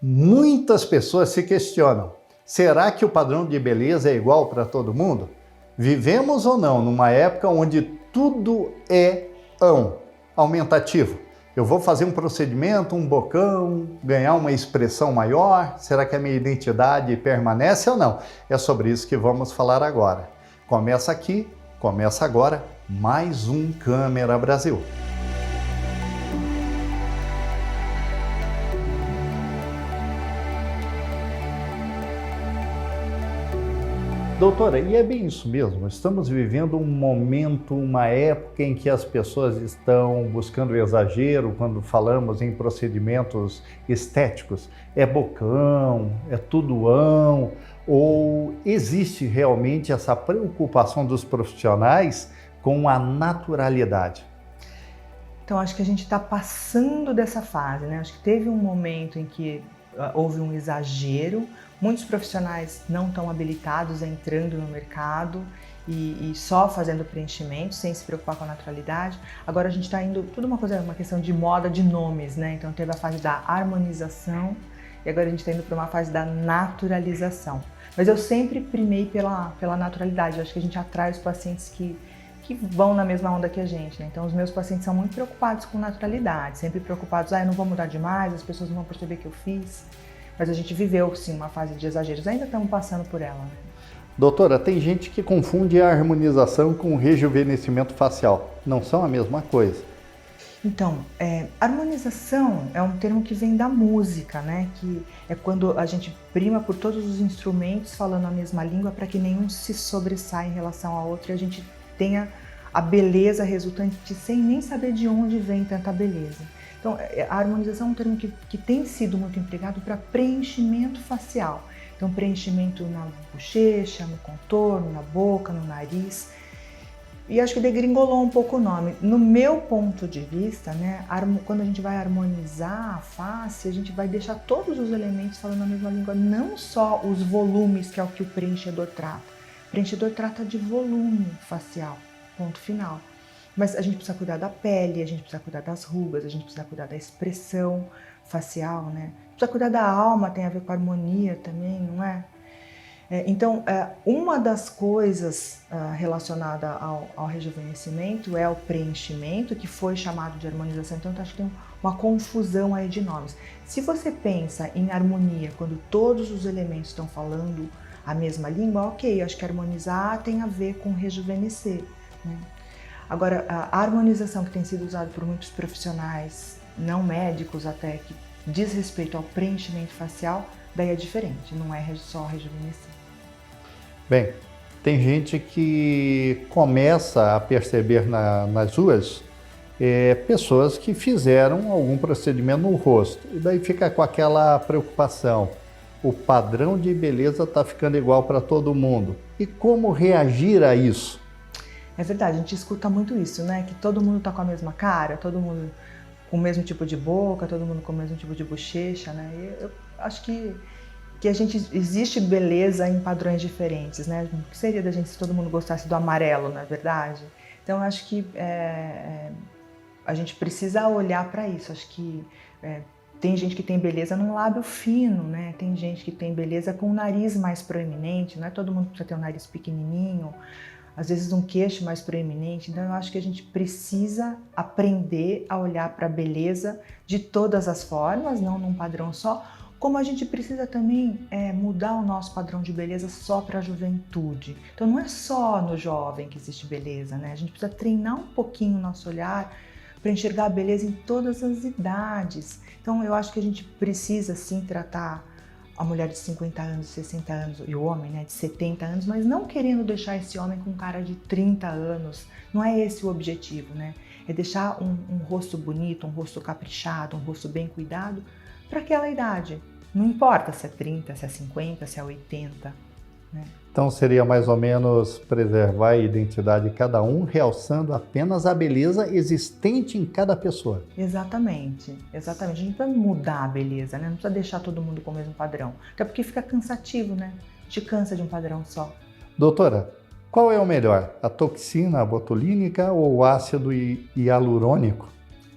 Muitas pessoas se questionam, será que o padrão de beleza é igual para todo mundo? Vivemos ou não numa época onde tudo é aumentativo? Eu vou fazer um procedimento, um bocão, ganhar uma expressão maior? Será que a minha identidade permanece ou não? É sobre isso que vamos falar agora. Começa aqui, começa agora, mais um Câmera Brasil. Doutora, e é bem isso mesmo, estamos vivendo um momento, uma época em que as pessoas estão buscando exagero quando falamos em procedimentos estéticos. É bocão, é tudoão, ou existe realmente essa preocupação dos profissionais com a naturalidade? Então, acho que a gente está passando dessa fase, né? Acho que teve um momento em que houve um exagero, muitos profissionais não tão habilitados entrando no mercado e só fazendo preenchimento, sem se preocupar com a naturalidade. Agora a gente está indo, tudo uma questão de moda de nomes, né? Então teve a fase da harmonização e agora a gente está indo para uma fase da naturalização. Mas eu sempre primei pela naturalidade, eu acho que a gente atrai os pacientes que vão na mesma onda que a gente, né? Então os meus pacientes são muito preocupados com naturalidade, sempre preocupados, eu não vou mudar demais, as pessoas não vão perceber que eu fiz. Mas a gente viveu, sim, uma fase de exageros, ainda estamos passando por ela, né? Doutora, tem gente que confunde a harmonização com o rejuvenescimento facial. Não são a mesma coisa. Então, harmonização é um termo que vem da música, né? Que é quando a gente prima por todos os instrumentos falando a mesma língua para que nenhum se sobressaia em relação ao outro e a gente tenha a beleza resultante sem nem saber de onde vem tanta beleza. Então, a harmonização é um termo que tem sido muito empregado para preenchimento facial. Então, preenchimento na bochecha, no contorno, na boca, no nariz. E acho que degringolou um pouco o nome. No meu ponto de vista, né, quando a gente vai harmonizar a face, a gente vai deixar todos os elementos falando a mesma língua, não só os volumes, que é o que o preenchedor trata. O preenchedor trata de volume facial, ponto final. Mas a gente precisa cuidar da pele, a gente precisa cuidar das rugas, a gente precisa cuidar da expressão facial, né? Precisa cuidar da alma, tem a ver com a harmonia também, não é? Então, uma das coisas relacionada ao rejuvenescimento é o preenchimento, que foi chamado de harmonização. Então, acho que tem uma confusão aí de nomes. Se você pensa em harmonia, quando todos os elementos estão falando a mesma língua, ok, acho que harmonizar tem a ver com rejuvenescer, né? Agora, a harmonização que tem sido usada por muitos profissionais, não médicos até, que diz respeito ao preenchimento facial, daí é diferente, não é só rejuvenescer. Bem, tem gente que começa a perceber nas ruas pessoas que fizeram algum procedimento no rosto, e daí fica com aquela preocupação. O padrão de beleza está ficando igual para todo mundo. E como reagir a isso? É verdade, a gente escuta muito isso, né? Que todo mundo tá com a mesma cara, todo mundo com o mesmo tipo de boca, todo mundo com o mesmo tipo de bochecha, né? E eu acho que existe beleza em padrões diferentes, né? O que seria da gente se todo mundo gostasse do amarelo, não é verdade? Então, eu acho que a gente precisa olhar para isso. Acho que tem gente que tem beleza num lábio fino, né? Tem gente que tem beleza com o nariz mais proeminente, não é todo mundo precisa ter um nariz pequenininho, às vezes um queixo mais proeminente. Então eu acho que a gente precisa aprender a olhar para a beleza de todas as formas, não num padrão só, como a gente precisa também mudar o nosso padrão de beleza só para a juventude. Então não é só no jovem que existe beleza, né? A gente precisa treinar um pouquinho o nosso olhar para enxergar a beleza em todas as idades. Então eu acho que a gente precisa sim tratar a mulher de 50 anos, 60 anos e o homem, né, de 70 anos, mas não querendo deixar esse homem com cara de 30 anos. Não é esse o objetivo, né? É deixar um rosto bonito, um rosto caprichado, um rosto bem cuidado para aquela idade. Não importa se é 30, se é 50, se é 80, né? Então seria mais ou menos preservar a identidade de cada um, realçando apenas a beleza existente em cada pessoa. Exatamente, exatamente. A gente não precisa mudar a beleza, né? Não precisa deixar todo mundo com o mesmo padrão. Até porque fica cansativo, né? A gente cansa de um padrão só. Doutora, qual é o melhor? A toxina botulínica ou o ácido hialurônico?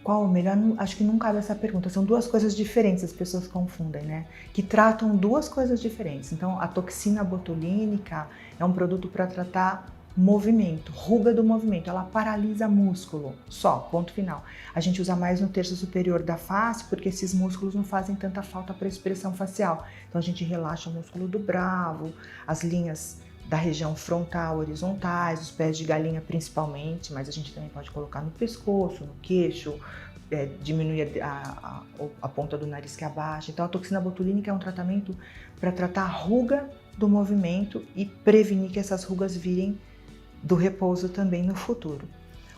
Qual o melhor? Acho que não cabe essa pergunta. São duas coisas diferentes, as pessoas confundem, né? Que tratam duas coisas diferentes. Então, a toxina botulínica é um produto para tratar movimento, ruga do movimento. Ela paralisa músculo, só, ponto final. A gente usa mais no terço superior da face, porque esses músculos não fazem tanta falta para a expressão facial. Então, a gente relaxa o músculo do bravo, as linhas da região frontal, horizontais, os pés de galinha principalmente, mas a gente também pode colocar no pescoço, no queixo, diminuir a ponta do nariz que abaixa. Então a toxina botulínica é um tratamento para tratar a ruga do movimento e prevenir que essas rugas virem do repouso também no futuro.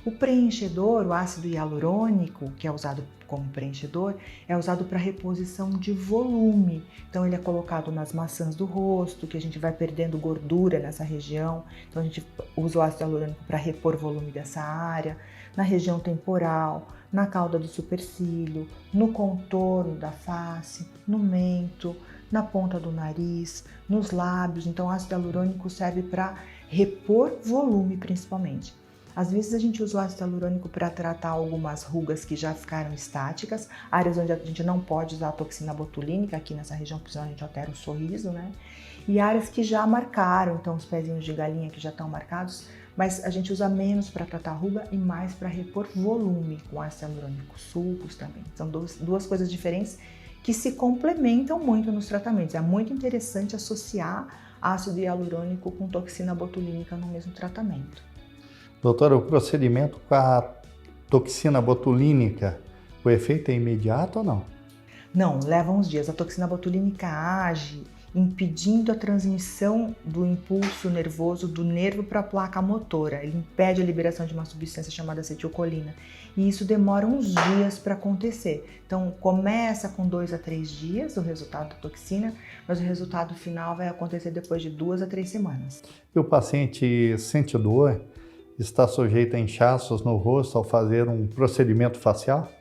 O preenchedor, o ácido hialurônico, que é usado como preenchedor, é usado para reposição de volume. Então ele é colocado nas maçãs do rosto, que a gente vai perdendo gordura nessa região. Então a gente usa o ácido hialurônico para repor volume dessa área, na região temporal, na cauda do supercílio, no contorno da face, no mento, na ponta do nariz, nos lábios. Então o ácido hialurônico serve para repor volume principalmente. Às vezes a gente usa o ácido hialurônico para tratar algumas rugas que já ficaram estáticas, áreas onde a gente não pode usar a toxina botulínica, aqui nessa região, porque senão a gente altera o sorriso, né? E áreas que já marcaram, então os pezinhos de galinha que já estão marcados, mas a gente usa menos para tratar ruga e mais para repor volume com ácido hialurônico, sulcos também. São duas coisas diferentes que se complementam muito nos tratamentos. É muito interessante associar ácido hialurônico com toxina botulínica no mesmo tratamento. Doutora, o procedimento com a toxina botulínica, o efeito é imediato ou não? Não, leva uns dias. A toxina botulínica age impedindo a transmissão do impulso nervoso do nervo para a placa motora. Ele impede a liberação de uma substância chamada acetilcolina. E isso demora uns dias para acontecer. Então, começa com 2 a 3 dias o resultado da toxina, mas o resultado final vai acontecer depois de 2 a 3 semanas. E o paciente sente dor? Está sujeito a inchaços no rosto ao fazer um procedimento facial?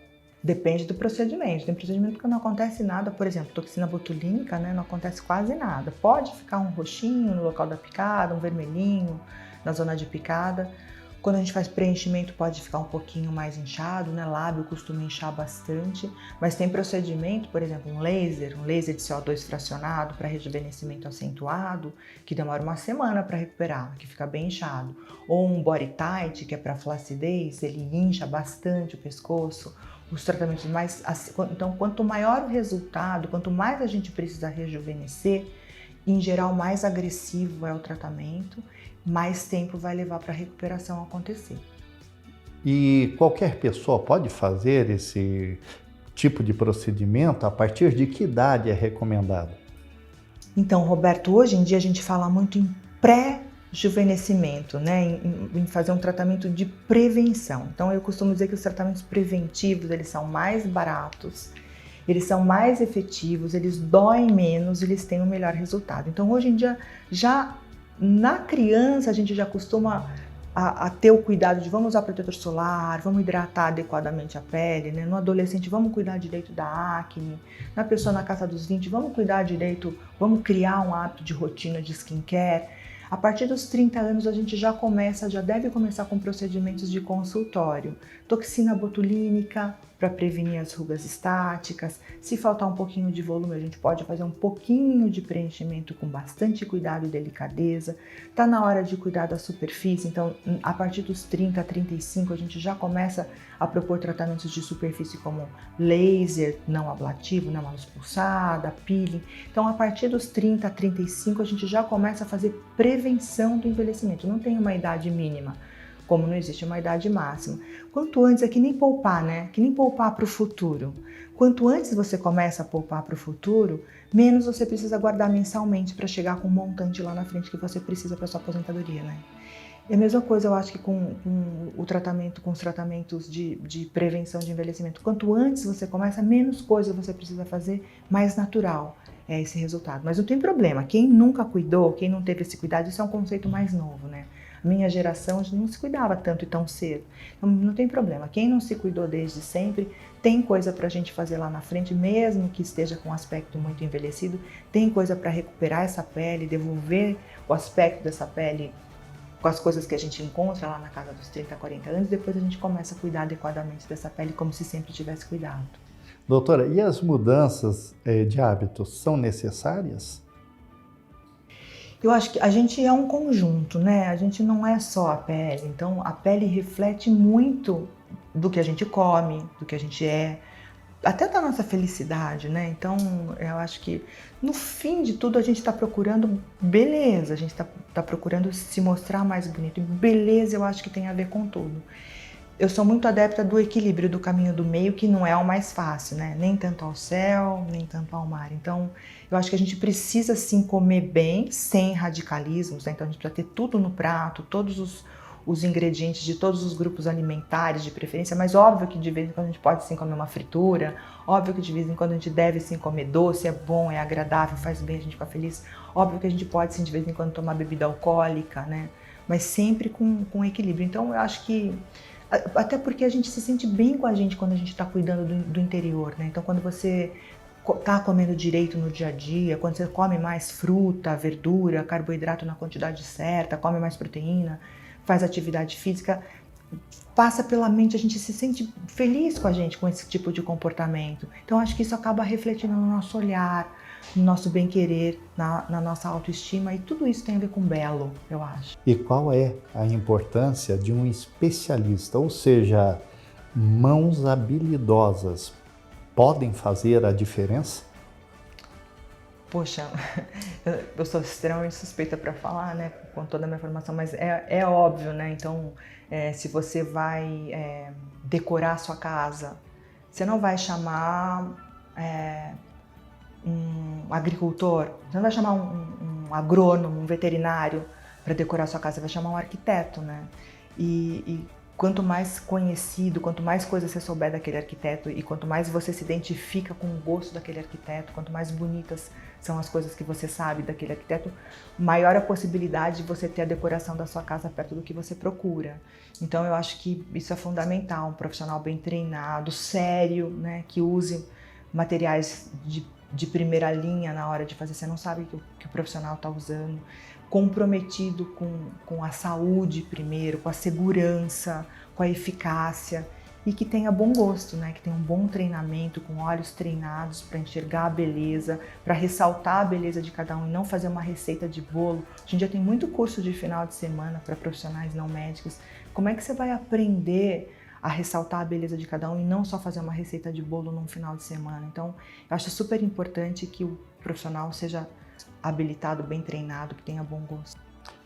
Depende do procedimento. Tem procedimento que não acontece nada, por exemplo, toxina botulínica, né? Não acontece quase nada. Pode ficar um roxinho no local da picada, um vermelhinho na zona de picada. Quando a gente faz preenchimento pode ficar um pouquinho mais inchado, né? Lábio costuma inchar bastante, mas tem procedimento, por exemplo, um laser de CO2 fracionado para rejuvenescimento acentuado, que demora uma semana para recuperar, que fica bem inchado. Ou um body tight, que é para flacidez, ele incha bastante o pescoço. Os tratamentos mais... Então, quanto maior o resultado, quanto mais a gente precisa rejuvenescer, em geral, mais agressivo é o tratamento, mais tempo vai levar para a recuperação acontecer. E qualquer pessoa pode fazer esse tipo de procedimento? A partir de que idade é recomendado? Então, Roberto, hoje em dia a gente fala muito em pré-juvenescimento, né? Em fazer um tratamento de prevenção. Então, eu costumo dizer que os tratamentos preventivos, eles são mais baratos, eles são mais efetivos, eles doem menos, eles têm um melhor resultado. Então, hoje em dia, já na criança, a gente já costuma a ter o cuidado de vamos usar protetor solar, vamos hidratar adequadamente a pele, né? No adolescente, vamos cuidar direito da acne. Na pessoa na casa dos 20, vamos cuidar direito, vamos criar um hábito de rotina de skincare. A partir dos 30 anos, a gente já deve começar com procedimentos de consultório. Toxina botulínica para prevenir as rugas estáticas. Se faltar um pouquinho de volume, a gente pode fazer um pouquinho de preenchimento com bastante cuidado e delicadeza. Tá na hora de cuidar da superfície, então a partir dos 30 a 35 a gente já começa a propor tratamentos de superfície como laser não ablativo, né, uma luz pulsada, peeling. Então a partir dos 30 a 35 a gente já começa a fazer prevenção do envelhecimento. Não tem uma idade mínima, como não existe uma idade máxima. Quanto antes, é que nem poupar, né? Que nem poupar para o futuro. Quanto antes você começa a poupar para o futuro, menos você precisa guardar mensalmente para chegar com um montante lá na frente que você precisa para sua aposentadoria, né? E a mesma coisa eu acho que com os tratamentos de prevenção de envelhecimento. Quanto antes você começa, menos coisa você precisa fazer, mais natural é esse resultado. Mas não tem problema, quem nunca cuidou, quem não teve esse cuidado, isso é um conceito mais novo, né? A minha geração não se cuidava tanto e tão cedo. Então, não tem problema. Quem não se cuidou desde sempre, tem coisa para a gente fazer lá na frente, mesmo que esteja com um aspecto muito envelhecido, tem coisa para recuperar essa pele, devolver o aspecto dessa pele com as coisas que a gente encontra lá na casa dos 30, 40 anos, depois a gente começa a cuidar adequadamente dessa pele como se sempre tivesse cuidado. Doutora, e as mudanças de hábitos são necessárias? Eu acho que a gente é um conjunto, né? A gente não é só a pele. Então, a pele reflete muito do que a gente come, do que a gente é, até da nossa felicidade, né? Então, eu acho que no fim de tudo a gente está procurando beleza, a gente tá procurando se mostrar mais bonito. E beleza, eu acho que tem a ver com tudo. Eu sou muito adepta do equilíbrio, do caminho do meio, que não é o mais fácil, né? Nem tanto ao céu, nem tanto ao mar. Então, eu acho que a gente precisa sim comer bem, sem radicalismos, né? Então a gente precisa ter tudo no prato, todos os ingredientes de todos os grupos alimentares de preferência, mas óbvio que de vez em quando a gente pode sim comer uma fritura, óbvio que de vez em quando a gente deve sim comer doce, é bom, é agradável, faz bem, a gente fica feliz. Óbvio que a gente pode sim de vez em quando tomar bebida alcoólica, né? Mas sempre com equilíbrio. Então eu acho que até porque a gente se sente bem com a gente quando a gente está cuidando do interior, né? Então, quando você está comendo direito no dia a dia, quando você come mais fruta, verdura, carboidrato na quantidade certa, come mais proteína, faz atividade física, passa pela mente, a gente se sente feliz com a gente, com esse tipo de comportamento. Então, acho que isso acaba refletindo no nosso olhar, no nosso bem-querer, na nossa autoestima, e tudo isso tem a ver com belo, eu acho. E qual é a importância de um especialista, ou seja, mãos habilidosas podem fazer a diferença? Poxa, eu sou extremamente suspeita para falar, né, com toda a minha formação, mas é óbvio, né? Então, se você vai decorar a sua casa, você não vai chamar um agricultor, você não vai chamar um agrônomo, um veterinário para decorar a sua casa, você vai chamar um arquiteto, né? E quanto mais conhecido, quanto mais coisas você souber daquele arquiteto e quanto mais você se identifica com o gosto daquele arquiteto, quanto mais bonitas são as coisas que você sabe daquele arquiteto, maior a possibilidade de você ter a decoração da sua casa perto do que você procura. Então eu acho que isso é fundamental, um profissional bem treinado, sério, né, que use materiais de primeira linha na hora de fazer, você não sabe que o profissional está usando, comprometido com a saúde primeiro, com a segurança, com a eficácia e que tenha bom gosto, né? Que tenha um bom treinamento, com olhos treinados para enxergar a beleza, para ressaltar a beleza de cada um e não fazer uma receita de bolo. Hoje em dia tem muito curso de final de semana para profissionais não médicos. Como é que você vai aprender a ressaltar a beleza de cada um e não só fazer uma receita de bolo num final de semana? Então, eu acho super importante que o profissional seja habilitado, bem treinado, que tenha bom gosto.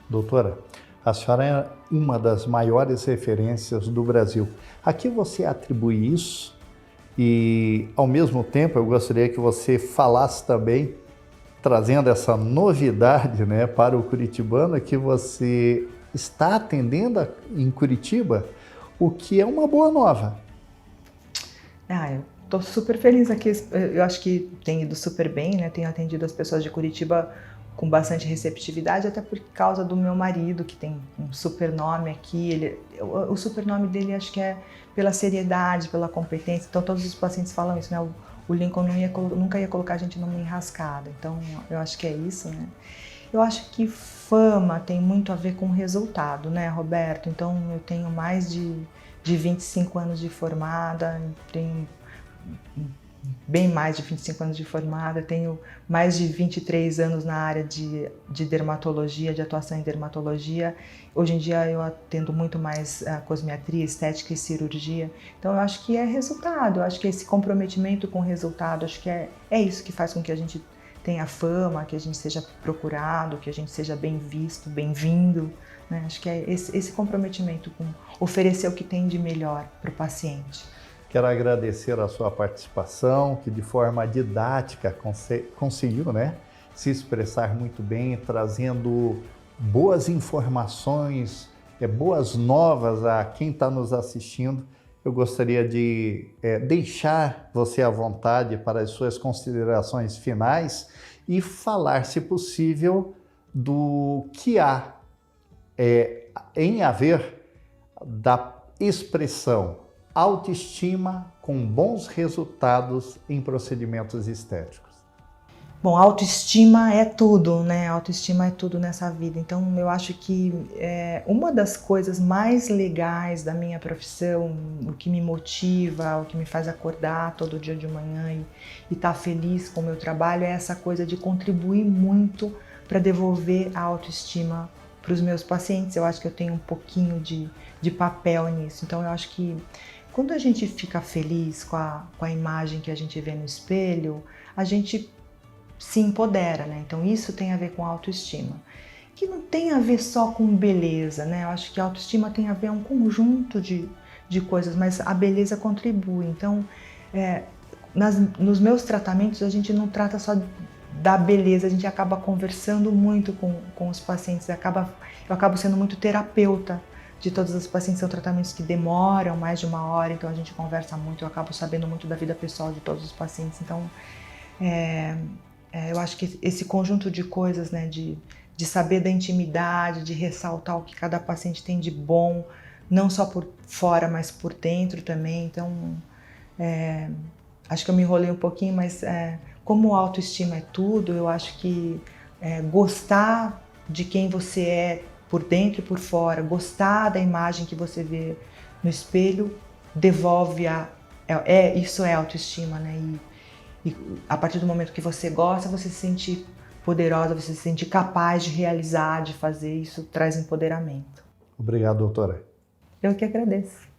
Doutora, a senhora é uma das maiores referências do Brasil. A que você atribui isso? E, ao mesmo tempo, eu gostaria que você falasse também, trazendo essa novidade, né, para o curitibano, que você está atendendo em Curitiba, o que é uma boa nova. Eu estou super feliz aqui, eu acho que tem ido super bem, né? Tenho atendido as pessoas de Curitiba com bastante receptividade, até por causa do meu marido, que tem um super nome aqui. O super nome dele acho que é pela seriedade, pela competência. Então todos os pacientes falam isso, né? O Lincoln nunca ia colocar a gente numa enrascada. Então eu acho que é isso, né? Eu acho que fama tem muito a ver com resultado, né, Roberto? Então eu tenho mais de 25 anos de formada, tenho bem mais de 25 anos de formada, tenho mais de 23 anos na área de dermatologia, de atuação em dermatologia. Hoje em dia eu atendo muito mais cosmetria, estética e cirurgia. Então eu acho que é resultado, eu acho que esse comprometimento com o resultado, acho que é isso que faz com que a gente tenha fama, que a gente seja procurado, que a gente seja bem visto, bem-vindo, né? Acho que é esse comprometimento com oferecer o que tem de melhor para o paciente. Quero agradecer a sua participação, que de forma didática conseguiu, né, se expressar muito bem, trazendo boas informações, boas novas a quem está nos assistindo. Eu gostaria de deixar você à vontade para as suas considerações finais e falar, se possível, do que há em haver da expressão autoestima com bons resultados em procedimentos estéticos. Bom, autoestima é tudo, né? Autoestima é tudo nessa vida. Então, eu acho que uma das coisas mais legais da minha profissão, o que me motiva, o que me faz acordar todo dia de manhã e estar feliz com o meu trabalho, é essa coisa de contribuir muito para devolver a autoestima para os meus pacientes. Eu acho que eu tenho um pouquinho de papel nisso. Então, eu acho que quando a gente fica feliz com a imagem que a gente vê no espelho, a gente se empodera, né? Então isso tem a ver com autoestima, que não tem a ver só com beleza, né? Eu acho que a autoestima tem a ver com um conjunto de coisas, mas a beleza contribui. Então, nos meus tratamentos a gente não trata só da beleza, a gente acaba conversando muito com os pacientes, eu acabo sendo muito terapeuta de todos os pacientes. São tratamentos que demoram mais de 1 hora, então a gente conversa muito, eu acabo sabendo muito da vida pessoal de todos os pacientes. Então, eu acho que esse conjunto de coisas, né, de saber da intimidade, de ressaltar o que cada paciente tem de bom, não só por fora, mas por dentro também. Então, acho que eu me enrolei um pouquinho, mas como autoestima é tudo, eu acho que gostar de quem você é por dentro e por fora, gostar da imagem que você vê no espelho, devolve isso é autoestima, né? E a partir do momento que você gosta, você se sente poderosa, você se sente capaz de realizar, de fazer, isso traz empoderamento. Obrigado, doutora. Eu que agradeço.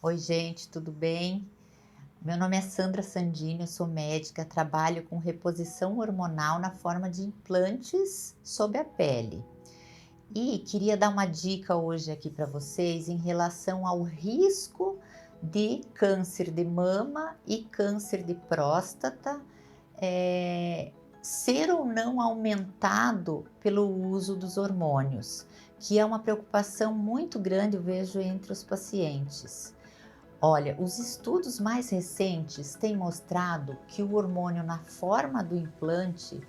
Oi, gente, tudo bem? Meu nome é Sandra Sandini, eu sou médica, trabalho com reposição hormonal na forma de implantes sob a pele. E queria dar uma dica hoje aqui para vocês em relação ao risco de câncer de mama e câncer de próstata ser ou não aumentado pelo uso dos hormônios, que é uma preocupação muito grande, eu vejo, entre os pacientes. Olha, os estudos mais recentes têm mostrado que o hormônio na forma do implante,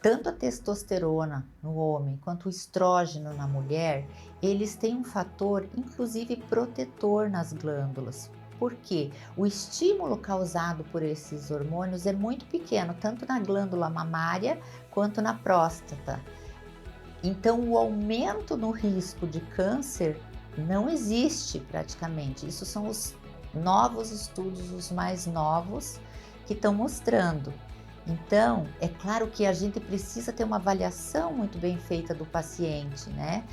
tanto a testosterona no homem quanto o estrógeno na mulher, eles têm um fator, inclusive, protetor nas glândulas. Por quê? O estímulo causado por esses hormônios é muito pequeno, tanto na glândula mamária quanto na próstata. Então, o aumento no risco de câncer não existe praticamente. Isso são os novos estudos, os mais novos, que estão mostrando. Então, é claro que a gente precisa ter uma avaliação muito bem feita do paciente, né?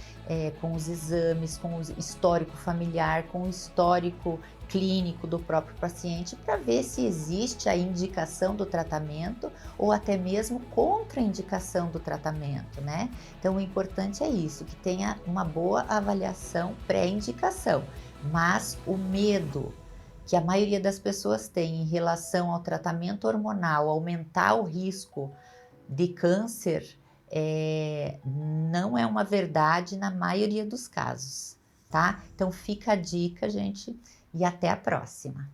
Com os exames, com o histórico familiar, com o histórico clínico do próprio paciente, para ver se existe a indicação do tratamento ou até mesmo contraindicação do tratamento, né? Então, o importante é isso, que tenha uma boa avaliação pré-indicação, mas o medo que a maioria das pessoas tem em relação ao tratamento hormonal, aumentar o risco de câncer, não é uma verdade na maioria dos casos, tá? Então fica a dica, gente, e até a próxima.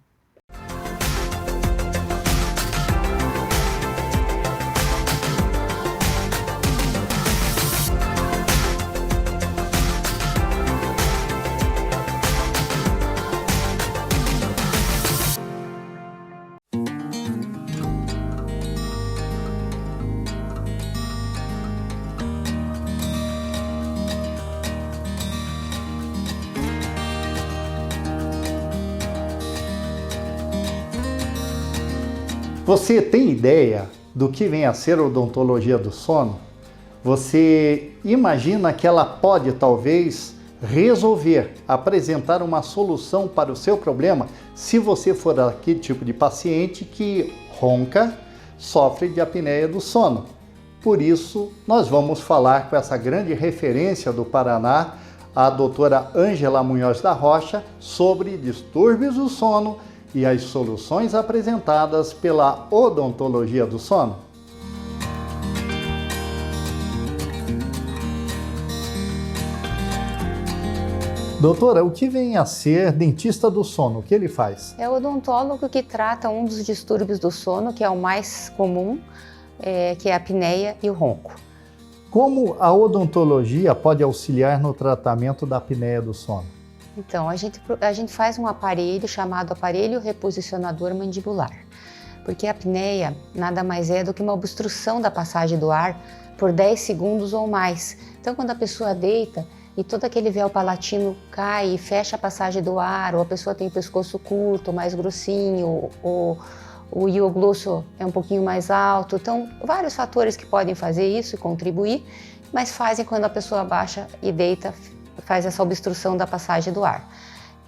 Você tem ideia do que vem a ser a odontologia do sono? Você imagina que ela pode talvez resolver, apresentar uma solução para o seu problema se você for aquele tipo de paciente que ronca, sofre de apneia do sono. Por isso, nós vamos falar com essa grande referência do Paraná, a doutora Ângela Munhoz da Rocha, sobre distúrbios do sono e as soluções apresentadas pela odontologia do sono. Doutora, o que vem a ser dentista do sono? O que ele faz? É o odontólogo que trata um dos distúrbios do sono, que é o mais comum, que é a apneia e o ronco. Como a odontologia pode auxiliar no tratamento da apneia do sono? Então, a gente faz um aparelho chamado aparelho reposicionador mandibular, porque a apneia nada mais é do que uma obstrução da passagem do ar por 10 segundos ou mais. Então, quando a pessoa deita e todo aquele véu palatino cai e fecha a passagem do ar, ou a pessoa tem o pescoço curto, mais grossinho, ou o ioglúcio é um pouquinho mais alto. Então, vários fatores que podem fazer isso e contribuir, mas fazem quando a pessoa abaixa e deita, faz essa obstrução da passagem do ar.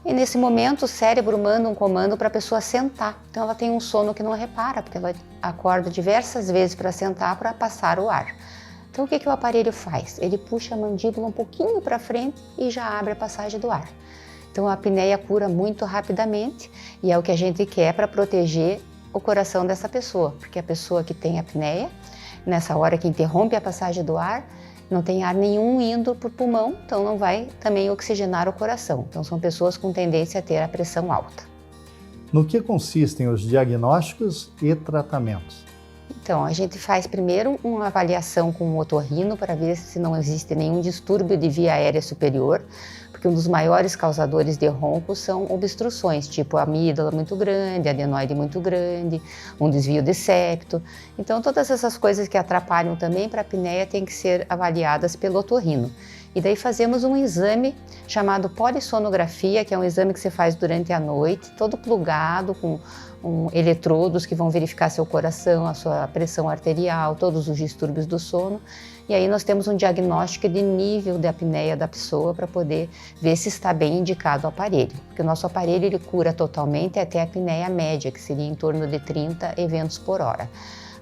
E nesse momento o cérebro manda um comando para a pessoa sentar. Então ela tem um sono que não repara, porque ela acorda diversas vezes para sentar para passar o ar. Então o que o aparelho faz? Ele puxa a mandíbula um pouquinho para frente e já abre a passagem do ar. Então a apneia cura muito rapidamente e é o que a gente quer para proteger o coração dessa pessoa, porque a pessoa que tem apneia, nessa hora que interrompe a passagem do ar, não tem ar nenhum indo para o pulmão, então não vai também oxigenar o coração. Então são pessoas com tendência a ter a pressão alta. No que consistem os diagnósticos e tratamentos? Então, a gente faz primeiro uma avaliação com o otorrino para ver se não existe nenhum distúrbio de via aérea superior, porque um dos maiores causadores de ronco são obstruções, tipo amígdala muito grande, adenoide muito grande, um desvio de septo. Então, todas essas coisas que atrapalham também para a apneia têm que ser avaliadas pelo otorrino. E daí fazemos um exame chamado polissonografia, que é um exame que você faz durante a noite, todo plugado com eletrodos que vão verificar seu coração, a sua pressão arterial, todos os distúrbios do sono. E aí nós temos um diagnóstico de nível de apneia da pessoa para poder ver se está bem indicado o aparelho. Porque o nosso aparelho ele cura totalmente até a apneia média, que seria em torno de 30 eventos por hora.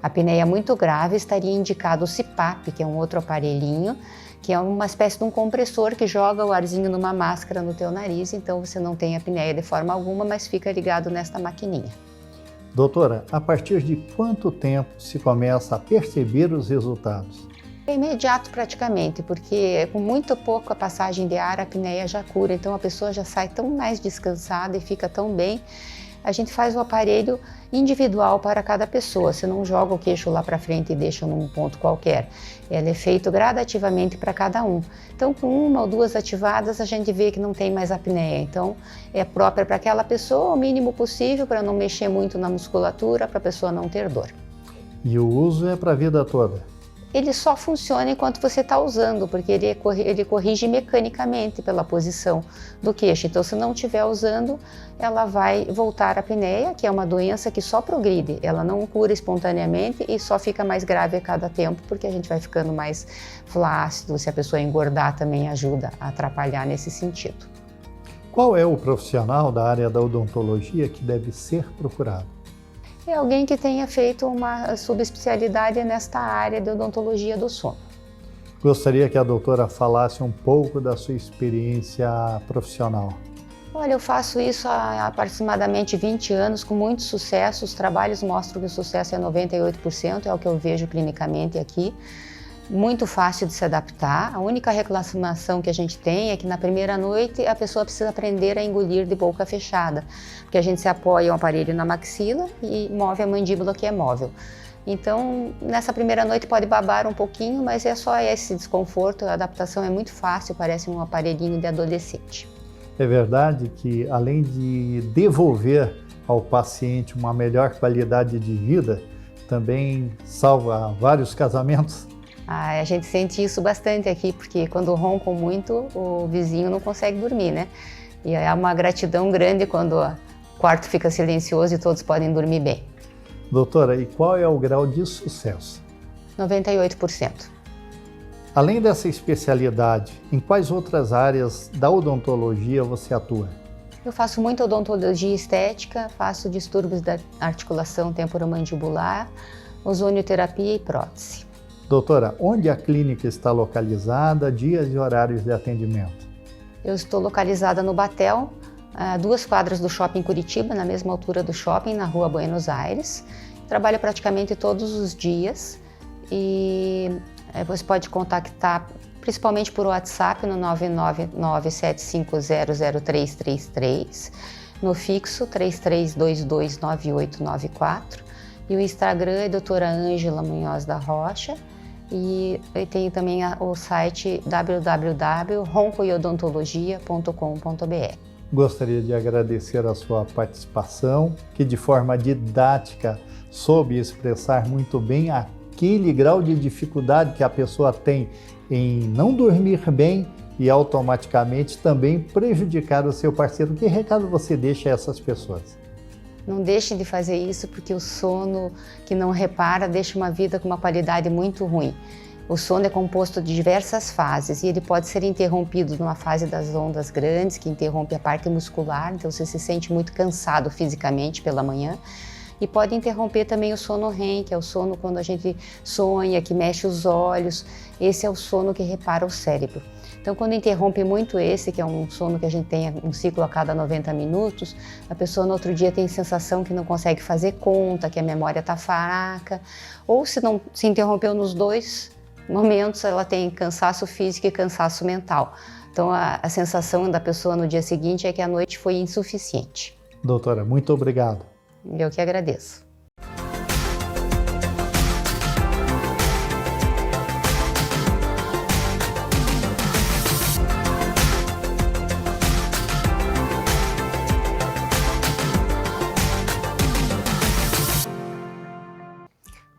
A apneia muito grave estaria indicado o CPAP, que é um outro aparelhinho, que é uma espécie de um compressor que joga o arzinho numa máscara no teu nariz, então você não tem apneia de forma alguma, mas fica ligado nesta maquininha. Doutora, a partir de quanto tempo se começa a perceber os resultados? É imediato praticamente, porque com muito pouco a passagem de ar a apneia já cura, então a pessoa já sai tão mais descansada e fica tão bem. A gente faz o aparelho individual para cada pessoa, você não joga o queixo lá para frente e deixa num ponto qualquer. Ele é feito gradativamente para cada um. Então, com uma ou duas ativadas, a gente vê que não tem mais apneia. Então, é própria para aquela pessoa o mínimo possível, para não mexer muito na musculatura, para a pessoa não ter dor. E o uso é para a vida toda? Ele só funciona enquanto você está usando, porque ele corrige mecanicamente pela posição do queixo. Então, se não estiver usando, ela vai voltar à apneia, que é uma doença que só progride. Ela não cura espontaneamente e só fica mais grave a cada tempo, porque a gente vai ficando mais flácido. Se a pessoa engordar, também ajuda a atrapalhar nesse sentido. Qual é o profissional da área da odontologia que deve ser procurado? É alguém que tenha feito uma subespecialidade nesta área de odontologia do sono. Gostaria que a doutora falasse um pouco da sua experiência profissional. Olha, eu faço isso há aproximadamente 20 anos com muito sucesso. Os trabalhos mostram que o sucesso é 98%, é o que eu vejo clinicamente aqui. Muito fácil de se adaptar. A única reclamação que a gente tem é que na primeira noite a pessoa precisa aprender a engolir de boca fechada, porque a gente se apoia o aparelho na maxila e move a mandíbula, que é móvel. Então, nessa primeira noite pode babar um pouquinho, mas é só esse desconforto. A adaptação é muito fácil, parece um aparelhinho de adolescente. É verdade que, além de devolver ao paciente uma melhor qualidade de vida, também salva vários casamentos? A gente sente isso bastante aqui, porque quando roncam muito, o vizinho não consegue dormir, né? E é uma gratidão grande quando o quarto fica silencioso e todos podem dormir bem. Doutora, e qual é o grau de sucesso? 98%. Além dessa especialidade, em quais outras áreas da odontologia você atua? Eu faço muita odontologia estética, faço distúrbios da articulação temporomandibular, ozonioterapia e prótese. Doutora, onde a clínica está localizada, dias e horários de atendimento? Eu estou localizada no Batel, a 2 quadras do shopping Curitiba, na mesma altura do shopping, na rua Buenos Aires. Trabalho praticamente todos os dias e você pode contactar principalmente por WhatsApp no 99975003333, no fixo 33229894 e o Instagram é doutora Ângela Munhoz da Rocha e tem também o site www.roncoiodontologia.com.br. Gostaria de agradecer a sua participação, que de forma didática soube expressar muito bem aquele grau de dificuldade que a pessoa tem em não dormir bem e automaticamente também prejudicar o seu parceiro. Que recado você deixa a essas pessoas? Não deixe de fazer isso porque o sono que não repara deixa uma vida com uma qualidade muito ruim. O sono é composto de diversas fases e ele pode ser interrompido numa fase das ondas grandes, que interrompe a parte muscular, então você se sente muito cansado fisicamente pela manhã. E pode interromper também o sono REM, que é o sono quando a gente sonha, que mexe os olhos. Esse é o sono que repara o cérebro. Então, quando interrompe muito esse, que é um sono que a gente tem um ciclo a cada 90 minutos, a pessoa no outro dia tem sensação que não consegue fazer conta, que a memória está fraca, ou se não se interrompeu nos dois momentos, ela tem cansaço físico e cansaço mental. Então, a sensação da pessoa no dia seguinte é que a noite foi insuficiente. Doutora, muito obrigado. Eu que agradeço.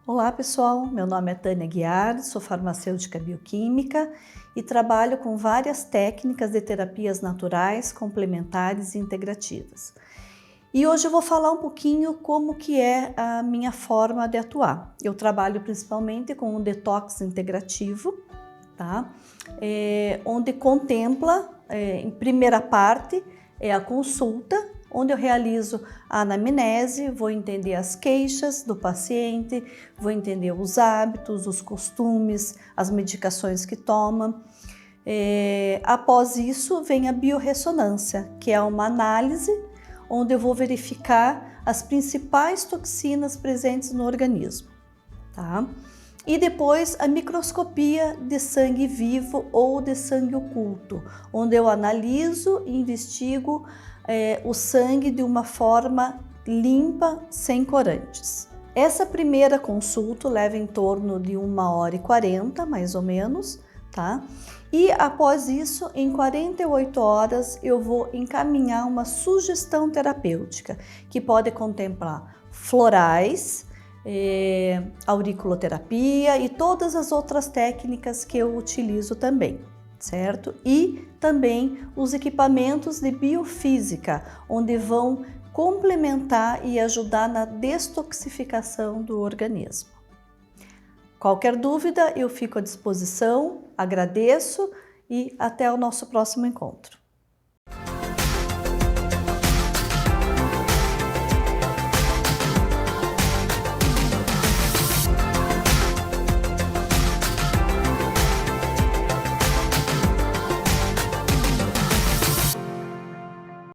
Olá pessoal, meu nome é Tânia Guiar, sou farmacêutica bioquímica e trabalho com várias técnicas de terapias naturais, complementares e integrativas. E hoje eu vou falar um pouquinho como que é a minha forma de atuar. Eu trabalho principalmente com um detox integrativo, tá? Onde contempla, em primeira parte, a consulta, onde eu realizo a anamnese, vou entender as queixas do paciente, vou entender os hábitos, os costumes, as medicações que toma. Após isso, vem a biorressonância, que é uma análise onde eu vou verificar as principais toxinas presentes no organismo, tá? E depois a microscopia de sangue vivo ou de sangue oculto, onde eu analiso e investigo o sangue de uma forma limpa, sem corantes. Essa primeira consulta leva em torno de 1h40, mais ou menos, tá? E após isso, em 48 horas, eu vou encaminhar uma sugestão terapêutica, que pode contemplar florais, auriculoterapia e todas as outras técnicas que eu utilizo também, certo? E também os equipamentos de biofísica, onde vão complementar e ajudar na destoxificação do organismo. Qualquer dúvida, eu fico à disposição, agradeço e até o nosso próximo encontro.